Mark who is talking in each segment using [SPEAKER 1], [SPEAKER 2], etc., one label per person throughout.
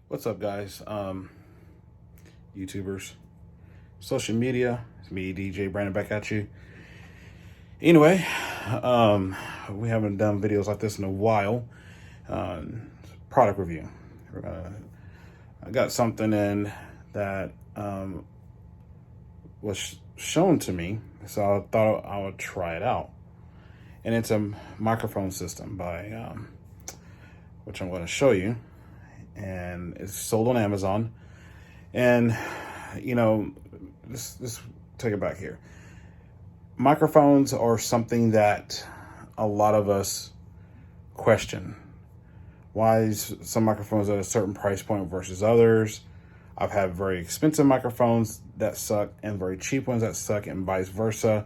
[SPEAKER 1] What's up, guys? YouTubers, social media. It's me, DJ Brandon, back at you. Anyway, we haven't done videos like this in a while. Product review. I got something in that was shown to me, so I thought I would try it out. And it's a microphone system by which I'm going to show you. And it's sold on Amazon. And let's take it back here. Microphones are something that a lot of us question. Why is some microphones at a certain price point versus others? I've had very expensive microphones that suck and very cheap ones that suck, and vice versa.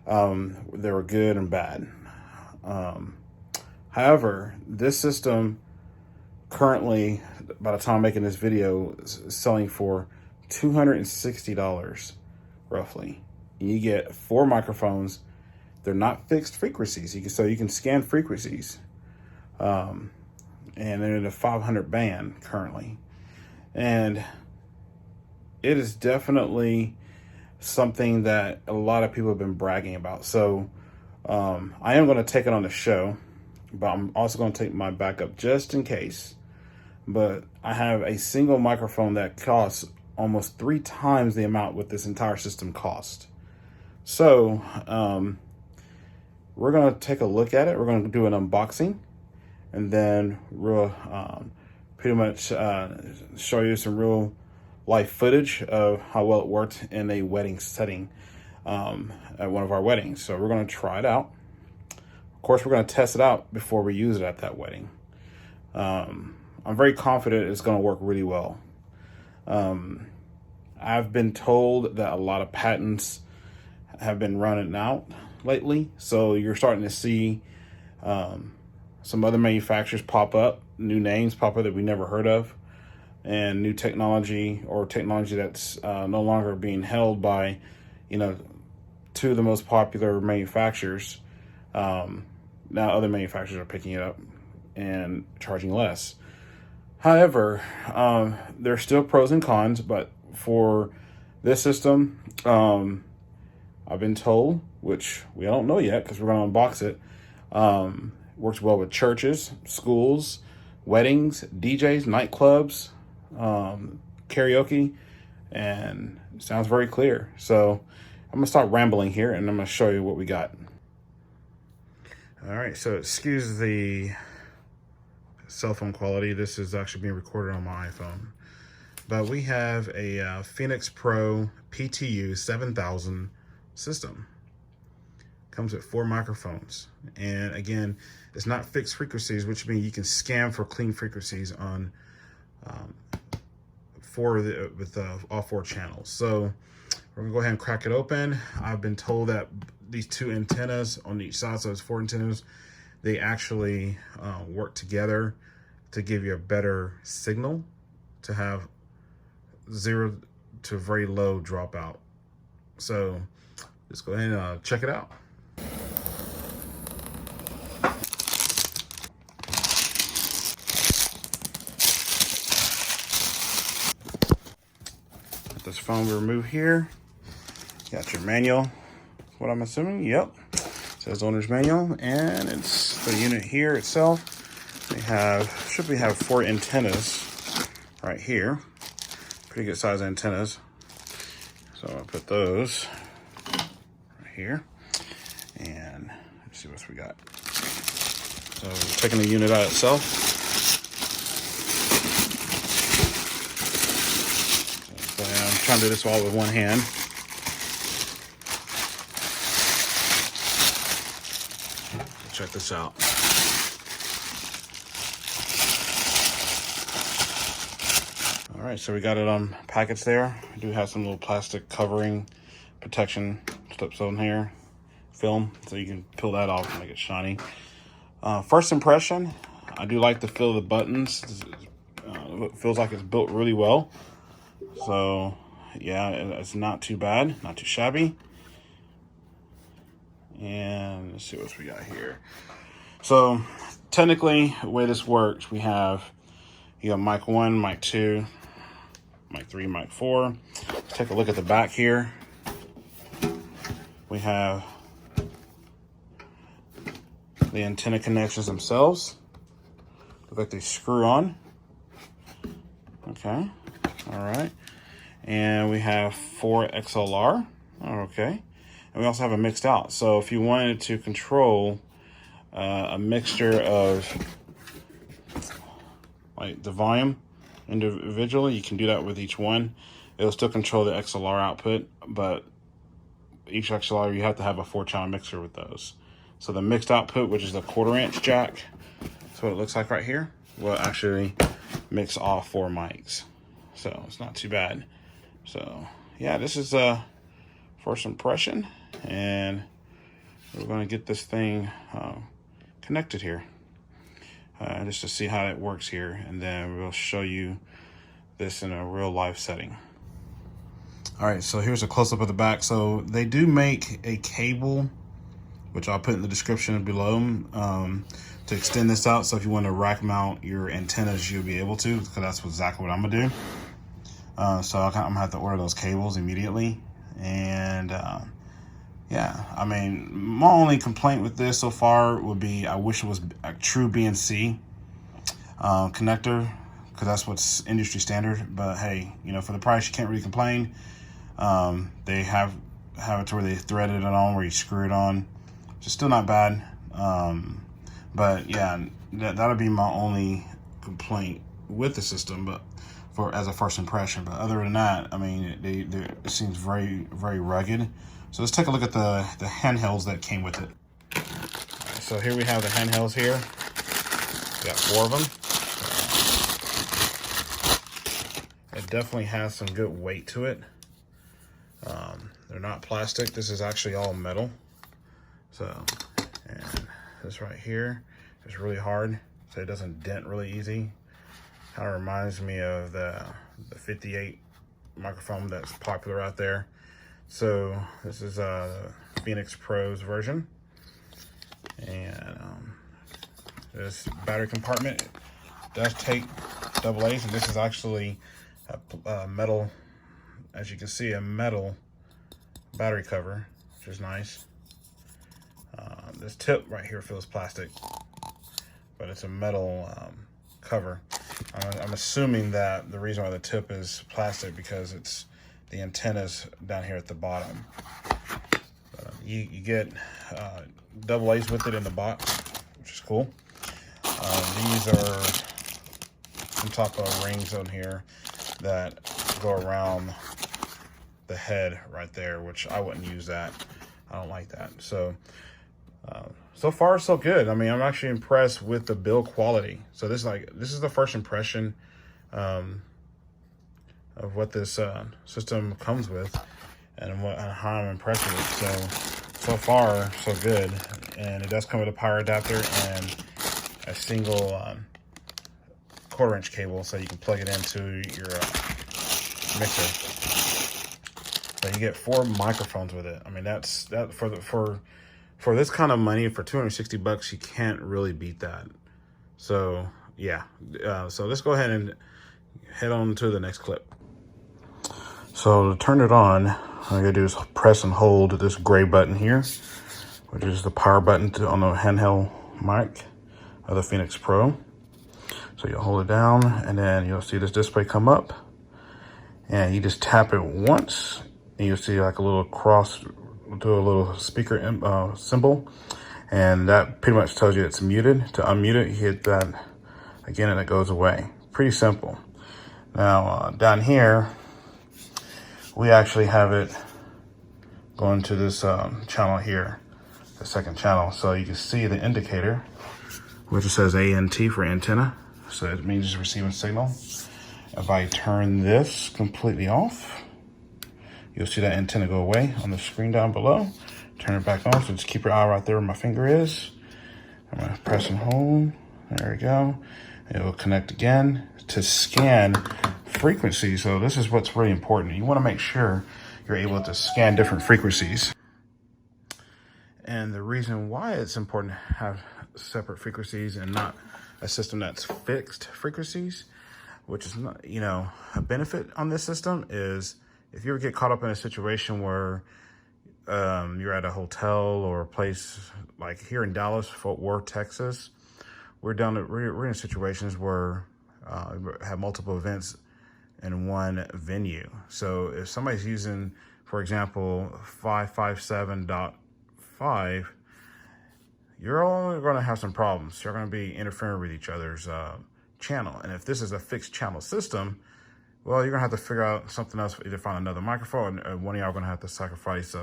[SPEAKER 1] They were good and bad. However, this system currently, by the time I'm making this video, is selling for $260 roughly. You get 4 microphones. They're not fixed frequencies. So you can scan frequencies. And they're in the 500 band currently. And it is definitely something that a lot of people have been bragging about. So I am going to take it on the show, but I'm also going to take my backup just in case. But I have a single microphone that costs almost 3 times the amount what this entire system cost. So we're going to take a look at it. We're going to do an unboxing, and then we'll pretty much show you some real life footage of how well it worked in a wedding setting at one of our weddings. So we're going to try it out. Of course, we're going to test it out before we use it at that wedding. I'm very confident it's going to work really well. I've been told that a lot of patents have been running out lately. So you're starting to see some other manufacturers pop up, new names pop up that we never heard of, and new technology or technology that's no longer being held by, 2 of the most popular manufacturers. Now other manufacturers are picking it up and charging less. However, there's still pros and cons, but for this system, I've been told, which we don't know yet because we're going to unbox it, works well with churches, schools, weddings, DJs, nightclubs, karaoke, and it sounds very clear. So I'm going to stop rambling here, and I'm going to show you what we got. All right, so excuse the cell phone quality. This is actually being recorded on my iPhone. But we have a Phenyx Pro PTU-7000 system. Comes with 4 microphones. And again, it's not fixed frequencies, which means you can scan for clean frequencies on with all 4 channels. So we're gonna go ahead and crack it open. I've been told that these 2 antennas on each side, so it's 4 antennas, they actually work together to give you a better signal, to have 0 to very low dropout. So let's go ahead and check it out. Let this phone remove here. Got your manual, what I'm assuming. Yep. Says owner's manual, and it's the unit here itself. We have 4 antennas right here. Pretty good size antennas. So I'll put those right here, and let's see what we got. So we're taking the unit out itself. So I'm trying to do this all with one hand. Check this out. All right, so we got it on packets there. We do have some little plastic covering protection slips on here, film, so you can peel that off and make it shiny. First impression, I do like the feel of the buttons. It feels like it's built really well. So yeah, it's not too bad, not too shabby. And let's see what we got here. So technically, the way this works, we have, You got mic 1, mic 2, mic 3, mic 4. Let's take a look at the back here. We have the antenna connections themselves. Look like they screw on. Okay, all right. And we have 4 XLR, okay. And we also have a mixed out. So if you wanted to control a mixture of like the volume individually, you can do that with each one. It'll still control the XLR output, but each XLR, you have to have a 4-channel mixer with those. So the mixed output, which is the 1/4" jack, that's what it looks like right here, will actually mix all 4 mics. So it's not too bad. So yeah, this is a first impression, and we're going to get this thing connected here just to see how it works here, and then we'll show you this in a real life setting. All right, so here's a close-up of the back. So they do make a cable, which I'll put in the description below, to extend this out. So if you want to rack mount your antennas, you'll be able to, because that's exactly what I'm gonna do. So I'm gonna have to order those cables immediately. And yeah, I mean, my only complaint with this so far would be I wish it was a true BNC connector, because that's what's industry standard. But hey, you know, for the price, you can't really complain. They have it to where they threaded it on, where you screw it on, which is still not bad. But yeah, that'll be my only complaint with the system, but as a first impression. But other than that, I mean, it seems very, very rugged. So let's take a look at the handhelds that came with it. Right, so here we have the handhelds here. We got 4 of them. It definitely has some good weight to it. They're not plastic. This is actually all metal. So, and this right here is really hard, so it doesn't dent really easy. Kind of reminds me of the 58 microphone that's popular out there. So this is Phenyx Pro's version, and this battery compartment does take AA's, and this is actually a metal, as you can see, a metal battery cover, which is nice. This tip right here feels plastic, but it's a metal cover. I'm assuming that the reason why the tip is plastic because it's the antennas down here at the bottom. You get AA's with it in the box, which is cool. These are some type of rings on here that go around the head right there, which I wouldn't use that. I don't like that. So so far so good. I mean, I'm actually impressed with the build quality. So this is the first impression of what this system comes with, and how I'm impressed with it. So far so good. And it does come with a power adapter and a single 1/4" cable, so you can plug it into your mixer. So you get 4 microphones with it. I mean, that's for this kind of money, for 260 bucks, you can't really beat that. So yeah, so let's go ahead and head on to the next clip. So to turn it on, all I gotta do is press and hold this gray button here, which is the power button on the handheld mic of the Phenyx Pro. So you'll hold it down, and then you'll see this display come up, and you just tap it once, and you'll see like a little cross, do a little speaker symbol, and that pretty much tells you it's muted. To unmute it, you hit that again, and it goes away. Pretty simple. Now down here, we actually have it going to this channel here, the second channel. So you can see the indicator, which says ANT for antenna. So it means it's receiving signal. If I turn this completely off, you'll see that antenna go away on the screen down below. Turn it back on, so just keep your eye right there where my finger is. I'm gonna press and hold, there we go. It will connect again to scan frequencies. So this is what's really important. You wanna make sure you're able to scan different frequencies. And the reason why it's important to have separate frequencies and not a system that's fixed frequencies which is not, you know, a benefit on this system is if you ever get caught up in a situation where you're at a hotel or a place like here in Dallas, Fort Worth, Texas, we're in situations where we have multiple events in one venue. So if somebody's using, for example, 557.5, you're all going to have some problems. You're going to be interfering with each other's channel. And if this is a fixed channel system, well, you're going to have to figure out something else, either find another microphone, or one of y'all are going to have to sacrifice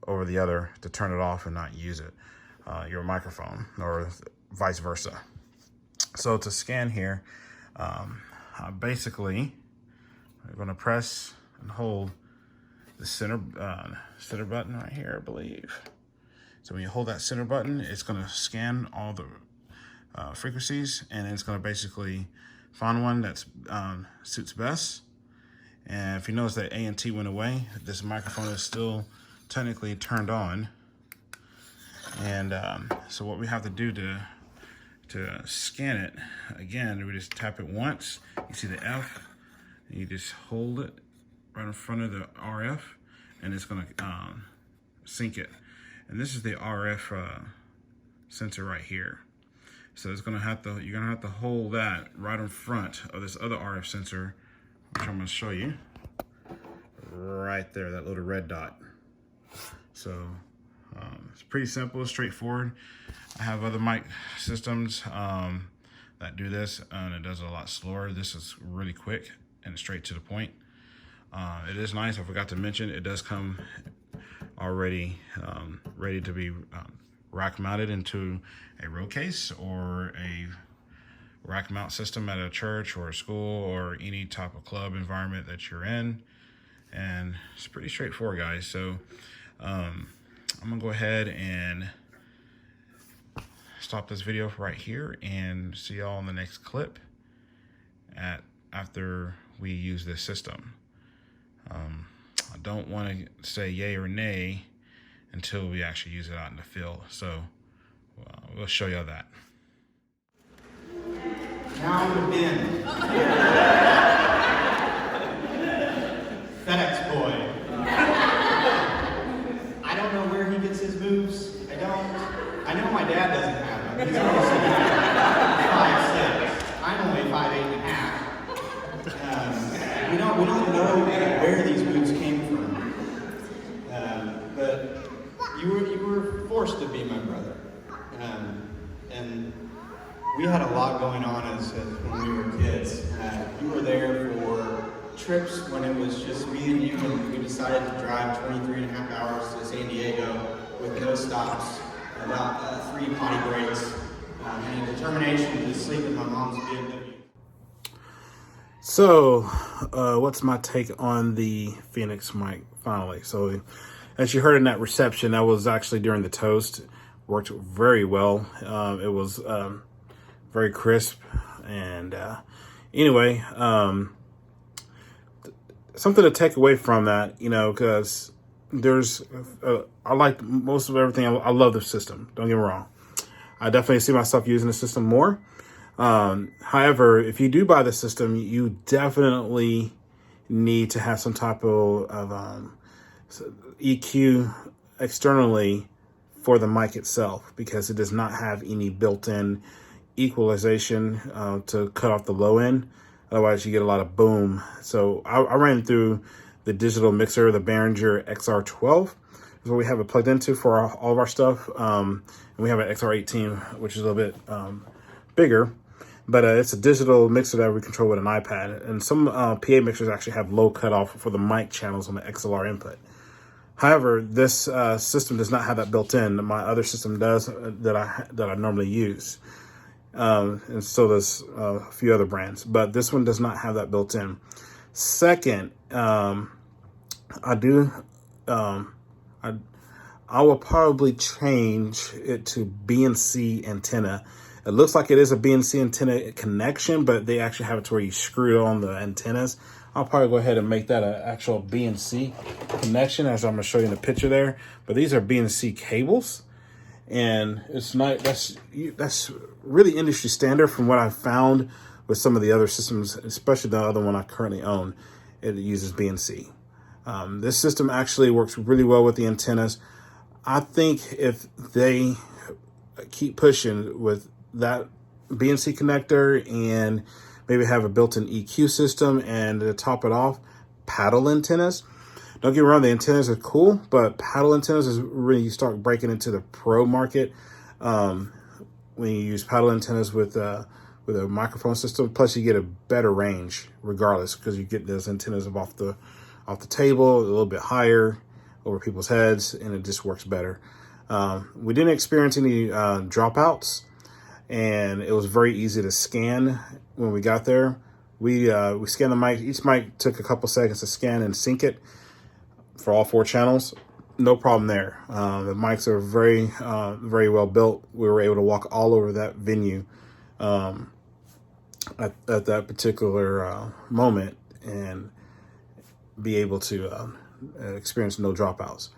[SPEAKER 1] over the other to turn it off and not use it, your microphone, or vice versa. So to scan here, basically, I'm going to press and hold the center button right here, I believe. So when you hold that center button, it's going to scan all the frequencies, and it's going to basically find one that suits best. And if you notice that A and T went away, this microphone is still technically turned on. And so what we have to do to scan it, again, we just tap it once. You see the F, and you just hold it right in front of the RF, and it's going to sync it. And this is the RF sensor right here. So it's gonna you're gonna have to hold that right in front of this other RF sensor, which I'm gonna show you. Right there, that little red dot. So it's pretty simple, straightforward. I have other mic systems that do this, and it does it a lot slower. This is really quick and straight to the point. It is nice, I forgot to mention, it does come already ready to be rack mounted into a road case or a rack mount system at a church or a school or any type of club environment that you're in. And it's pretty straightforward, guys. So I'm gonna go ahead and stop this video right here and see y'all in the next clip after we use this system. I don't want to say yay or nay until we actually use it out in the field. So we'll show y'all that.
[SPEAKER 2] Now the bin. Phenyx boy. I don't know where he gets his moves. I know my dad doesn't have them. He's only 5'6". I'm only 5'8.5". We don't know where these moves came from. But you were forced to be my brother. And we had a lot going on as when we were kids. You were there for trips when it was just me and you, and we decided to drive 23 and a half hours to San Diego with no stops, about 3 potty breaks, and a determination to sleep in my mom's BMW.
[SPEAKER 1] So what's my take on the Phenyx mic finally? So as you heard in that reception, that was actually during the toast. Worked very well. It was very crisp. And anyway, something to take away from that, you know, because there's, I like most of everything. I love the system. Don't get me wrong. I definitely see myself using the system more. However, if you do buy the system, you definitely need to have some type of EQ externally for the mic itself, because it does not have any built-in equalization to cut off the low end. Otherwise, you get a lot of boom. So I ran through the digital mixer, the Behringer XR12. Is what we have it plugged into for all of our stuff. And we have an XR18, which is a little bit bigger. But it's a digital mixer that we control with an iPad. And some PA mixers actually have low cutoff for the mic channels on the XLR input. However, this system does not have that built in. My other system does that I normally use. And so does a few other brands. But this one does not have that built in. Second, I will probably change it to BNC antenna. It looks like it is a BNC antenna connection, but they actually have it to where you screw on the antennas. I'll probably go ahead and make that an actual BNC connection, as I'm going to show you in the picture there. But these are BNC cables, and it's not, that's really industry standard from what I found with some of the other systems, especially the other one I currently own. It uses BNC. This system actually works really well with the antennas. I think if they keep pushing with that BNC connector and maybe have a built-in EQ system, and to top it off, paddle antennas. Don't get me wrong, the antennas are cool, but paddle antennas is really, you start breaking into the pro market when you use paddle antennas with a microphone system. Plus, you get a better range regardless, because you get those antennas off the table, a little bit higher over people's heads, and it just works better. We didn't experience any dropouts, and it was very easy to scan when we got there. We scanned the mic. Each mic took a couple seconds to scan and sync it for all 4 channels. No problem there. The mics are very well built. We were able to walk all over that venue at that particular moment and be able to experience no dropouts.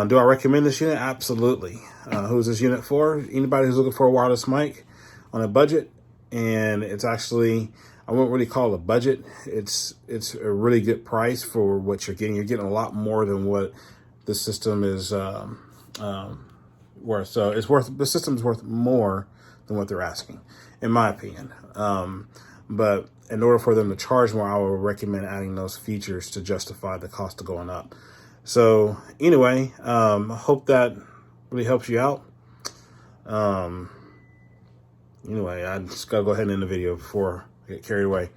[SPEAKER 1] Do I recommend this unit? Absolutely. Who's this unit for? Anybody who's looking for a wireless mic on a budget. And it's actually, I wouldn't really call it a budget. It's a really good price for what you're getting. You're getting a lot more than what the system is worth. So the system's worth more than what they're asking, in my opinion. But in order for them to charge more, I would recommend adding those features to justify the cost of going up. So anyway, I hope that really helps you out. Anyway, I just gotta go ahead and end the video before I get carried away.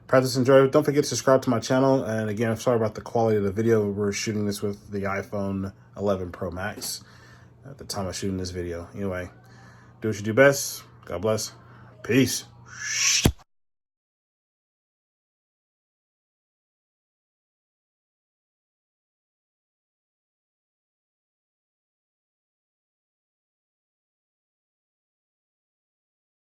[SPEAKER 1] Practice, enjoy. Don't forget to subscribe to my channel. And again, I'm sorry about the quality of the video. We're shooting this with the iPhone 11 Pro Max at the time of shooting this video. Anyway, do what you do best. God bless. Peace.